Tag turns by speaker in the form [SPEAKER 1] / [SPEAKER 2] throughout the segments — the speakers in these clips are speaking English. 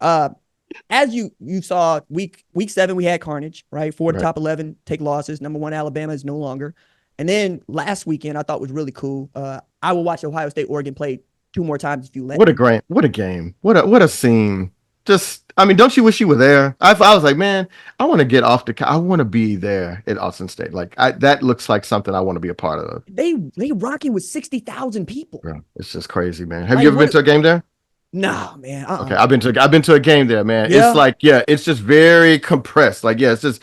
[SPEAKER 1] As you saw, week 7 we had carnage, right? 4 to
[SPEAKER 2] Right.
[SPEAKER 1] top 11 take losses. Number 1 Alabama is no longer. And then last weekend I thought was really cool. I will watch Ohio State Oregon play 2 more times if you let me.
[SPEAKER 2] What a game. What a scene. Just, I mean, don't you wish you were there? I was like, man, I want to get off I want to be there at Austin State. Like, that looks like something I want to be a part of.
[SPEAKER 1] They rocking with 60,000 people.
[SPEAKER 2] Yeah, it's just crazy, man. Have you
[SPEAKER 1] Like
[SPEAKER 2] ever been
[SPEAKER 1] what?
[SPEAKER 2] to a game there?
[SPEAKER 1] Nah, man.
[SPEAKER 2] Okay, I've been to a game there, man. It's
[SPEAKER 1] Yeah.
[SPEAKER 2] like, yeah, it's just very compressed. Like, yeah, it's just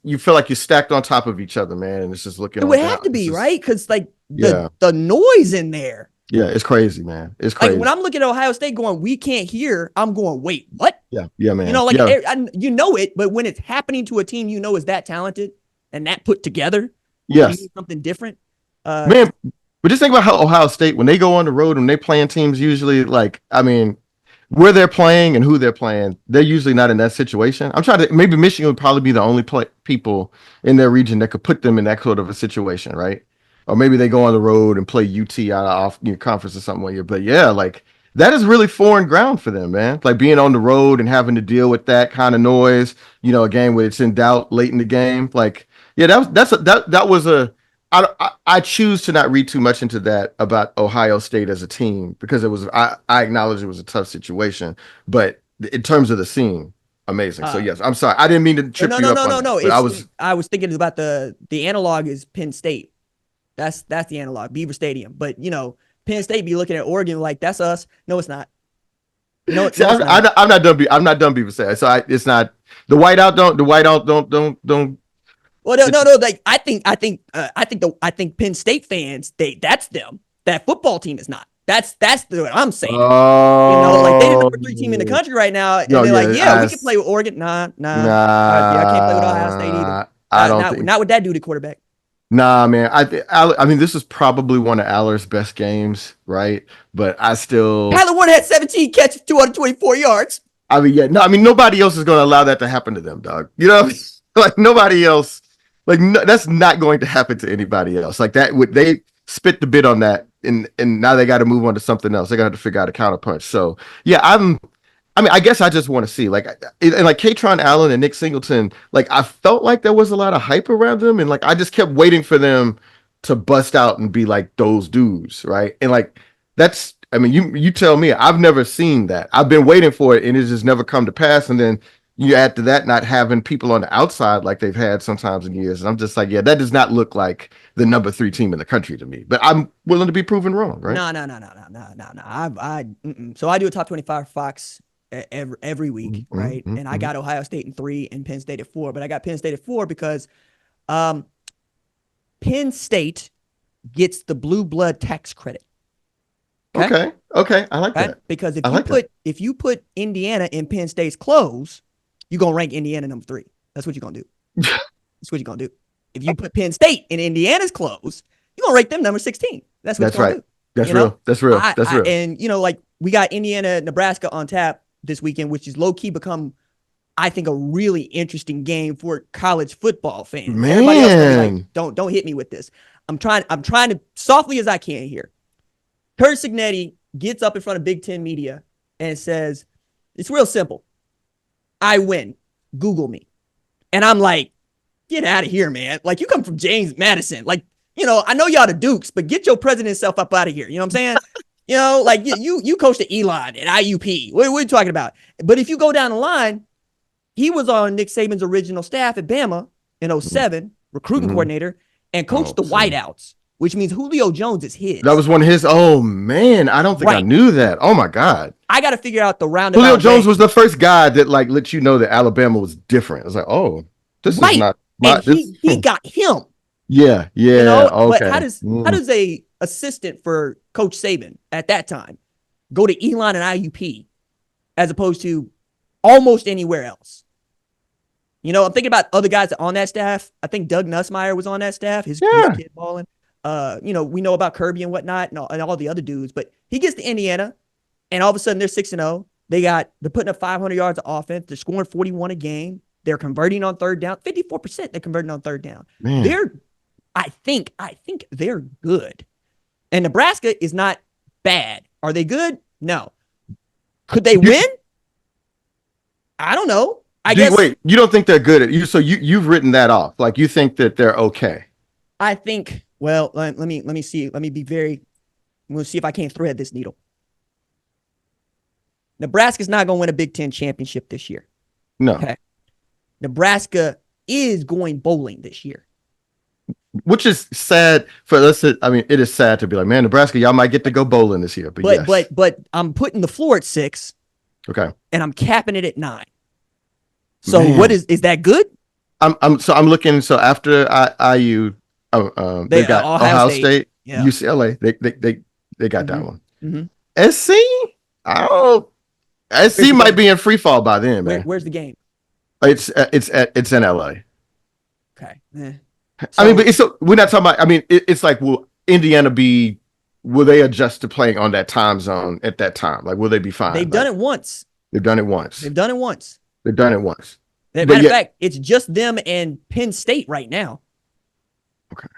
[SPEAKER 2] you feel like you're stacked on top of each other, man, and it's just looking
[SPEAKER 1] It
[SPEAKER 2] on
[SPEAKER 1] would have
[SPEAKER 2] down.
[SPEAKER 1] to
[SPEAKER 2] It's
[SPEAKER 1] be,
[SPEAKER 2] just,
[SPEAKER 1] right? Because like
[SPEAKER 2] yeah,
[SPEAKER 1] the noise in there.
[SPEAKER 2] yeah, it's crazy, man. It's
[SPEAKER 1] Like when
[SPEAKER 2] crazy.
[SPEAKER 1] I'm looking at Ohio State going, we can't hear, I'm going, wait, what?
[SPEAKER 2] Yeah, yeah,
[SPEAKER 1] You
[SPEAKER 2] man.
[SPEAKER 1] know, like
[SPEAKER 2] Yeah,
[SPEAKER 1] you know it, but when it's happening to a team you know is that talented and that put together, and you
[SPEAKER 2] yes,
[SPEAKER 1] need something different.
[SPEAKER 2] man. But just think about how Ohio State, when they go on the road and they playing teams, usually, like, I mean, where they're playing and who they're playing, they're usually not in that situation. I'm trying to, maybe Michigan would probably be the only people in their region that could put them in that sort of a situation, right? Or maybe they go on the road and play UT out of off conference or something one year. But yeah, like, that is really foreign ground for them, man. Like being on the road and having to deal with that kind of noise, a game where it's in doubt late in the game. Like, yeah, that was a I choose to not read too much into that about Ohio State as a team because I acknowledge it was a tough situation, but in terms of the scene, amazing. So
[SPEAKER 1] uh,
[SPEAKER 2] yes, I'm sorry, I didn't mean to trip
[SPEAKER 1] no,
[SPEAKER 2] you
[SPEAKER 1] no,
[SPEAKER 2] up
[SPEAKER 1] no,
[SPEAKER 2] on
[SPEAKER 1] no,
[SPEAKER 2] that,
[SPEAKER 1] no.
[SPEAKER 2] but
[SPEAKER 1] I was thinking about the analog is Penn State. That's the analog, Beaver Stadium. But Penn State be looking at Oregon like that's us. No, it's not. No,
[SPEAKER 2] see,
[SPEAKER 1] no, it's not.
[SPEAKER 2] I'm not done. I'm not done. People say so. It's not the whiteout don't.
[SPEAKER 1] Well, no, no, no. Like I think Penn State fans, that's them. That football team is not. That's what I'm saying. Like they the
[SPEAKER 2] Oh,
[SPEAKER 1] number 3 team in the country right now, and
[SPEAKER 2] no,
[SPEAKER 1] they're like,
[SPEAKER 2] yeah,
[SPEAKER 1] yeah, we can play with Oregon. Nah, nah. Yeah, I can't play with Ohio State either.
[SPEAKER 2] I don't
[SPEAKER 1] Not
[SPEAKER 2] think.
[SPEAKER 1] not with that dude at quarterback.
[SPEAKER 2] Nah, man. I mean, this is probably one of Aller's best games, right? But I still,
[SPEAKER 1] Kyler Warner had 17 catches, 224 yards.
[SPEAKER 2] I mean, yeah, no, I mean, nobody else is going to allow that to happen to them, dog. Like nobody else, like no, that's not going to happen to anybody else. Like that, would they spit the bit on that, and now they got to move on to something else. They got to figure out a counterpunch. So yeah, I mean, I guess I just want to see, like, and like Katron Allen and Nick Singleton, like, I felt like there was a lot of hype around them, and like, I just kept waiting for them to bust out and be like those dudes, right? And like, I mean, you tell me, I've never seen that. I've been waiting for it, and it's just never come to pass. And then you add to that not having people on the outside like they've had sometimes in years, and I'm just like, yeah, that does not look like the number 3 team in the country to me. But I'm willing to be proven wrong, right?
[SPEAKER 1] No, no, no, no, no, no, no, no. So I do a top 25 for Fox every week,
[SPEAKER 2] Mm-hmm,
[SPEAKER 1] right?
[SPEAKER 2] mm-hmm,
[SPEAKER 1] And I
[SPEAKER 2] mm-hmm.
[SPEAKER 1] got Ohio State in 3 and Penn State at 4, but I got Penn State at 4 because um, Penn State gets the blue blood tax credit. Okay,
[SPEAKER 2] Okay, okay, I like
[SPEAKER 1] right?
[SPEAKER 2] that.
[SPEAKER 1] Because
[SPEAKER 2] I like that.
[SPEAKER 1] if you put Indiana in Penn State's clothes, you're gonna rank Indiana number 3. That's what you're gonna do. That's what you're gonna do. If you put Penn State in Indiana's clothes, you're gonna rank them number 16. That's what
[SPEAKER 2] That's
[SPEAKER 1] you're gonna
[SPEAKER 2] right.
[SPEAKER 1] do.
[SPEAKER 2] That's
[SPEAKER 1] You know,
[SPEAKER 2] real. That's real. That's real.
[SPEAKER 1] and like we got Indiana, Nebraska on tap this weekend, which is low key become, I think, a really interesting game for college football fans. Everybody else gonna be like,
[SPEAKER 2] Man.
[SPEAKER 1] don't hit me with this. I'm trying to softly as I can here. Kurt Signetti gets up in front of Big Ten media and says, it's real simple. I win. Google me. And I'm like, get out of here, man. Like, you come from James Madison. Like, I know y'all the Dukes, but get your president self up out of here. You know what I'm saying? Like you coached at Elon and IUP. What are you talking about? But if you go down the line, he was on Nick Saban's original staff at Bama in '07, recruiting
[SPEAKER 2] Mm-hmm.
[SPEAKER 1] coordinator, and coached
[SPEAKER 2] Oh,
[SPEAKER 1] the
[SPEAKER 2] see.
[SPEAKER 1] whiteouts, which means Julio Jones is
[SPEAKER 2] That
[SPEAKER 1] his.
[SPEAKER 2] was one of his. Oh man, I don't think I
[SPEAKER 1] Right.
[SPEAKER 2] knew that. Oh my God.
[SPEAKER 1] I got to figure out the
[SPEAKER 2] Julio
[SPEAKER 1] roundabout
[SPEAKER 2] Jones
[SPEAKER 1] way.
[SPEAKER 2] was the first guy that like let you know that Alabama was different. I was like, oh, this is
[SPEAKER 1] Right.
[SPEAKER 2] not
[SPEAKER 1] And
[SPEAKER 2] my this.
[SPEAKER 1] he got him,
[SPEAKER 2] Yeah, yeah,
[SPEAKER 1] but how
[SPEAKER 2] okay.
[SPEAKER 1] does a assistant for Coach Saban at that time go to Elon and IUP as opposed to almost anywhere else? I'm thinking about other guys on that staff. I think Doug Nussmeier was on that staff. His
[SPEAKER 2] Yeah.
[SPEAKER 1] kid balling. We know about Kirby and whatnot and all the other dudes, but he gets to Indiana, and all of a sudden they're 6-0. They're putting up 500 yards of offense. They're scoring 41 a game. They're converting on third down. 54% they're converting on third down.
[SPEAKER 2] Man.
[SPEAKER 1] I think they're good. And Nebraska is not bad. Are they good? No. Could they win? I don't know. I guess
[SPEAKER 2] Wait, you don't think they're good at you? So you've written that off. Like you think that they're okay.
[SPEAKER 1] I think. Well, let me see. Let me be very. We'll see if I can't thread this needle. Nebraska's not going to win a Big Ten championship this year.
[SPEAKER 2] No.
[SPEAKER 1] Okay. Nebraska is going bowling this year.
[SPEAKER 2] Which is sad for us. I mean, it is sad to be like, man, Nebraska, y'all might get to go bowling this year.
[SPEAKER 1] But I'm putting the floor at 6.
[SPEAKER 2] Okay.
[SPEAKER 1] And I'm capping it at 9. So
[SPEAKER 2] man.
[SPEAKER 1] what is that good?
[SPEAKER 2] I'm looking. So after IU, they got Ohio State, yeah. UCLA. They got that one. Mm-hmm. SC, I don't. SC might be in free fall by then, man.
[SPEAKER 1] Where's the game?
[SPEAKER 2] It's in LA.
[SPEAKER 1] Okay.
[SPEAKER 2] So, I mean, but we're not talking about. I mean, it's like, will Indiana be? Will they adjust to playing on that time zone at that time? Like, will they be fine?
[SPEAKER 1] They've done it once.
[SPEAKER 2] They've done it once.
[SPEAKER 1] Matter of fact, it's just them and Penn State right now.
[SPEAKER 2] Okay.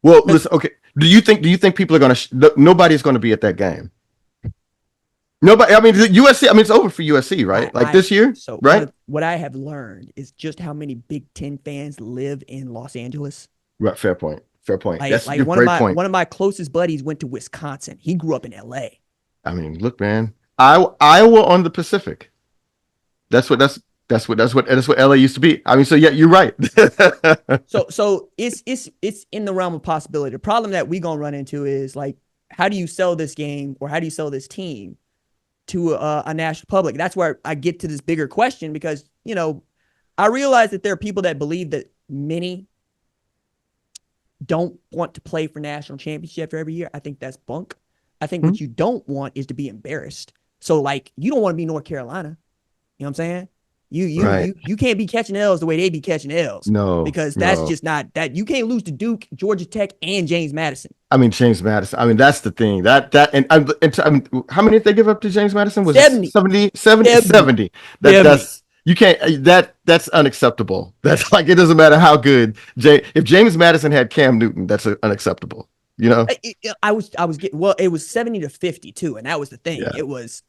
[SPEAKER 2] Well, listen. Okay. Do you think people are going to? Nobody's going to be at that game. Nobody. I mean, USC. I mean, it's over for USC, right? This year, so right?
[SPEAKER 1] What I have learned is just how many Big Ten fans live in Los Angeles.
[SPEAKER 2] Right. Fair point. That's a
[SPEAKER 1] great point. One of my closest buddies went to Wisconsin. He grew up in LA. I
[SPEAKER 2] mean, look, man, Iowa on the Pacific. That's what LA used to be. I mean, so yeah, you're right.
[SPEAKER 1] so it's in the realm of possibility. The problem that we're gonna run into is like, how do you sell this game or how do you sell this team to a national public? That's where I get to this bigger question because, you know, I realize that there are people that believe that many don't want to play for national championship every year. I think that's bunk. I think what you don't want is to be embarrassed. So like, you don't want to be North Carolina. You know what I'm saying? You can't be catching L's the way they be catching L's.
[SPEAKER 2] No,
[SPEAKER 1] because that's just not that. You can't lose to Duke, Georgia Tech, and James Madison.
[SPEAKER 2] I mean, James Madison. I mean, that's the thing. And how many did they give up to James Madison? Was
[SPEAKER 1] 70.
[SPEAKER 2] It 70? That's you can't. That's unacceptable. That's like, it doesn't matter how good if James Madison had Cam Newton, that's unacceptable. You know,
[SPEAKER 1] I was getting, well, it was 70-50 too, and that was the thing. Yeah. It was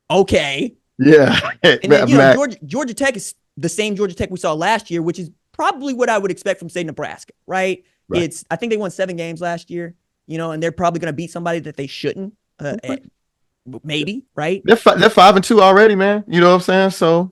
[SPEAKER 1] okay.
[SPEAKER 2] Yeah.
[SPEAKER 1] And then, you know, Georgia Tech is the same Georgia Tech we saw last year, which is probably what I would expect from, say, Nebraska, right? I think they won 7 games last year, you know, and they're probably going to beat somebody that they shouldn't, maybe, right?
[SPEAKER 2] They're 5-2 already, man. You know what I'm saying? So,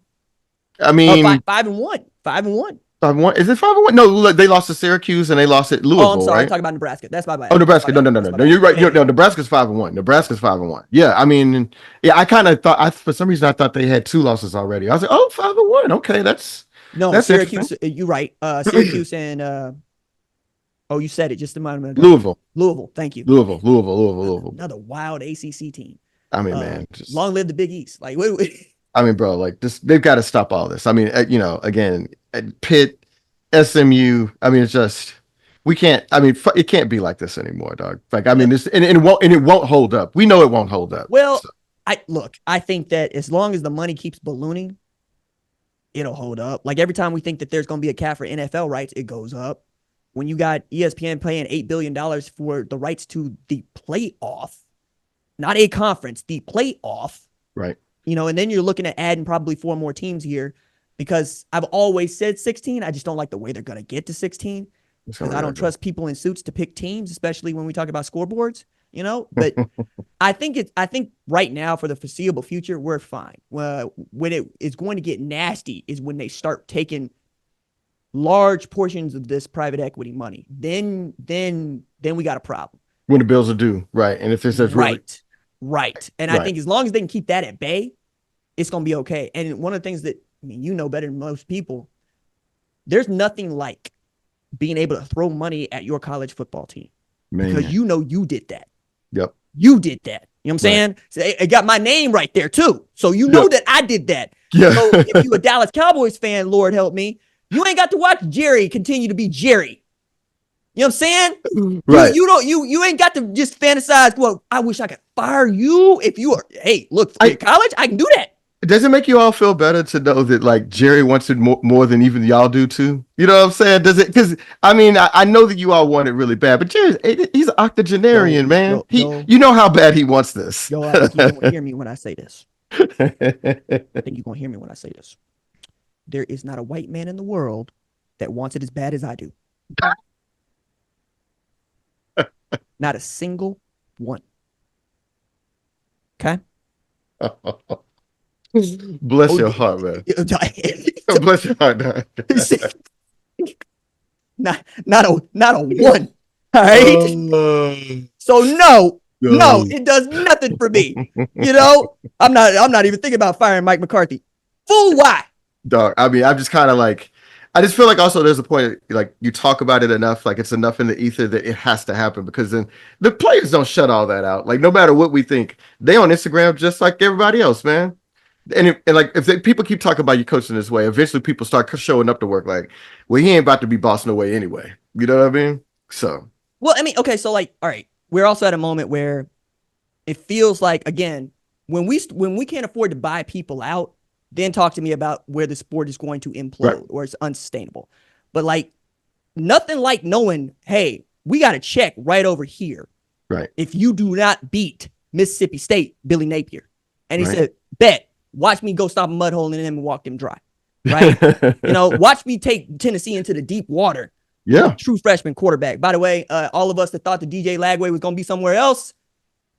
[SPEAKER 2] I mean,
[SPEAKER 1] 5-1. 5-1.
[SPEAKER 2] 5-1. Is it 5-1? No, look, they lost to Syracuse and they lost at Louisville.
[SPEAKER 1] Oh, I'm sorry.
[SPEAKER 2] Right?
[SPEAKER 1] I'm talking about Nebraska. That's my bad.
[SPEAKER 2] Oh, Nebraska. No. You're right. No, Nebraska's 5-1. Yeah, I mean, yeah, I kind of thought, for some reason, I thought they had 2 losses already. I was like, oh, 5-1. Okay, that's
[SPEAKER 1] Syracuse. You're right. Syracuse and you said it just a moment
[SPEAKER 2] ago.
[SPEAKER 1] Louisville. Thank you.
[SPEAKER 2] Louisville.
[SPEAKER 1] Another wild ACC team.
[SPEAKER 2] I mean, man,
[SPEAKER 1] long live the Big East. Like,
[SPEAKER 2] I mean, bro, like this, they've got to stop all this. I mean, you know, again, Pitt, SMU. I mean, it's just, we can't. I mean, it can't be like this anymore, dog. Like, I mean, this and it won't hold up. We know it won't hold up.
[SPEAKER 1] Well, so. I think that as long as the money keeps ballooning, it'll hold up. Like, every time we think that there's going to be a cap for NFL rights, it goes up. When you got ESPN paying $8 billion for the rights to the playoff, not a conference, the playoff,
[SPEAKER 2] right?
[SPEAKER 1] You know, and then you're looking at adding probably 4 more teams here, because I've always said 16. I just don't like the way they're going to get to 16, because I don't trust people in suits to pick teams, especially when we talk about scoreboards, you know. But I think right now, for the foreseeable future, we're fine. When it is going to get nasty is when they start taking large portions of this private equity money. Then we got a problem.
[SPEAKER 2] When the bills are due, right? And if it's
[SPEAKER 1] right. And I think as long as they can keep that at bay, it's going to be okay. And one of the things that, I mean, you know better than most people, there's nothing like being able to throw money at your college football team. Man. Because you know you did that.
[SPEAKER 2] Yep.
[SPEAKER 1] You did that. You know what I'm saying? So it got my name right there too. So you know that I did that.
[SPEAKER 2] Yeah.
[SPEAKER 1] So if you a Dallas Cowboys fan, Lord help me, you ain't got to watch Jerry continue to be Jerry. You know what I'm saying?
[SPEAKER 2] Right.
[SPEAKER 1] You ain't got to just fantasize, well, I wish I could fire you if you are, hey, look, in college, I can do that.
[SPEAKER 2] Does it make you all feel better to know that, like, Jerry wants it more than even y'all do too? You know what I'm saying? Does it? Because I mean, I know that you all want it really bad, but he's an octogenarian, man. You know how bad he wants this.
[SPEAKER 1] Alex, you don't hear me when I say this. I think you're gonna hear me when I say this. There is not a white man in the world that wants it as bad as I do. Not a single one. Okay.
[SPEAKER 2] Bless
[SPEAKER 1] Oh,
[SPEAKER 2] your heart, man. Bless your heart, man.
[SPEAKER 1] not a one. All right. So no, it does nothing for me. I'm not even thinking about firing Mike McCarthy. Fool, why?
[SPEAKER 2] Dog. I mean, I'm just kind of like, I just feel like also there's a point like you talk about it enough, like it's enough in the ether that it has to happen because then the players don't shut all that out. Like no matter what we think, they on Instagram just like everybody else, man. And like if people keep talking about you coaching this way, eventually people start showing up to work like, well, he ain't about to be bossing away anyway. You know what I mean? So
[SPEAKER 1] Well, I mean, okay, so like, all right, we're also at a moment where it feels like again when we can't afford to buy people out, then talk to me about where the sport is going to implode
[SPEAKER 2] right,
[SPEAKER 1] or it's unsustainable. But like nothing like knowing, hey, we got a check right over here
[SPEAKER 2] right,
[SPEAKER 1] if you do not beat Mississippi State, Billy Napier. And he
[SPEAKER 2] right.
[SPEAKER 1] said, bet, watch me go stop a mud hole in them and walk them dry. Right? Watch me take Tennessee into the deep water with a
[SPEAKER 2] Yeah.
[SPEAKER 1] true freshman quarterback. By the way, all of us that thought the DJ Lagway was going to be somewhere else,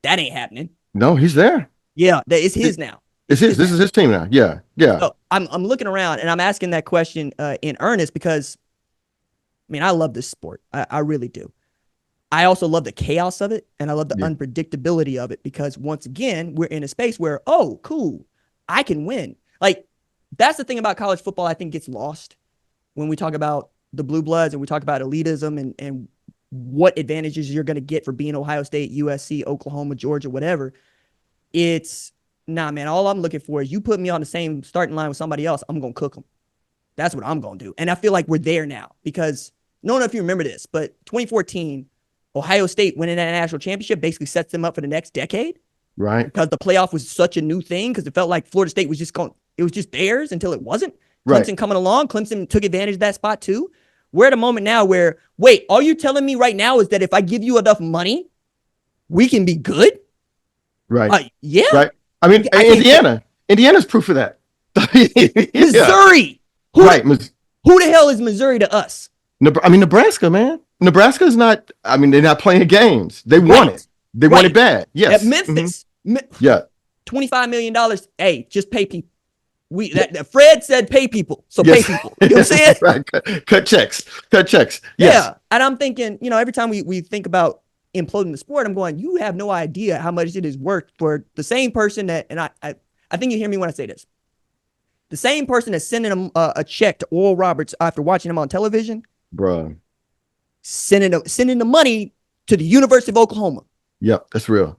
[SPEAKER 1] that ain't happening.
[SPEAKER 2] No, he's there.
[SPEAKER 1] Yeah, it's his now.
[SPEAKER 2] It's his. This is his team now. Yeah. Yeah.
[SPEAKER 1] So I'm looking around and I'm asking that question in earnest because, I mean, I love this sport. I really do. I also love the chaos of it and I love the
[SPEAKER 2] Yeah.
[SPEAKER 1] unpredictability of it because once again, we're in a space where, oh, cool, I can win. Like, that's the thing about college football I think gets lost when we talk about the blue bloods and we talk about elitism and what advantages you're going to get for being Ohio State, USC, Oklahoma, Georgia, whatever. It's nah, man. All I'm looking for is you put me on the same starting line with somebody else. I'm going to cook them. That's what I'm going to do. And I feel like we're there now because I don't know if you remember this, but 2014, Ohio State winning that national championship basically sets them up for the next decade
[SPEAKER 2] Right.
[SPEAKER 1] because the playoff was such a new thing because it felt like Florida State was just going, it was just theirs until it wasn't.
[SPEAKER 2] Right.
[SPEAKER 1] Clemson coming along, Clemson took advantage of that spot too. We're at a moment now where, wait, all you're telling me right now is that if I give you enough money, we can be good?
[SPEAKER 2] Right.
[SPEAKER 1] Yeah.
[SPEAKER 2] Right. I mean, Indiana's proof of that. Yeah.
[SPEAKER 1] Missouri.
[SPEAKER 2] Right.
[SPEAKER 1] Who the hell is Missouri to us?
[SPEAKER 2] I mean, Nebraska, man. Nebraska is not. I mean, they're not playing games. They won it. They won it bad. Yes.
[SPEAKER 1] At Memphis.
[SPEAKER 2] Yeah.
[SPEAKER 1] $25 million. Hey, just pay people. Fred said pay people. So pay people. You know what I'm saying?
[SPEAKER 2] Right. Cut checks. Yes.
[SPEAKER 1] Yeah. And I'm thinking, every time we think about imploding the sport, I'm going, you have no idea how much it is worth for the same person that, and I think you hear me when I say this. The same person that's sending a check to Oral Roberts after watching him on television,
[SPEAKER 2] bro,
[SPEAKER 1] sending the money to the University of Oklahoma.
[SPEAKER 2] Yep, that's real.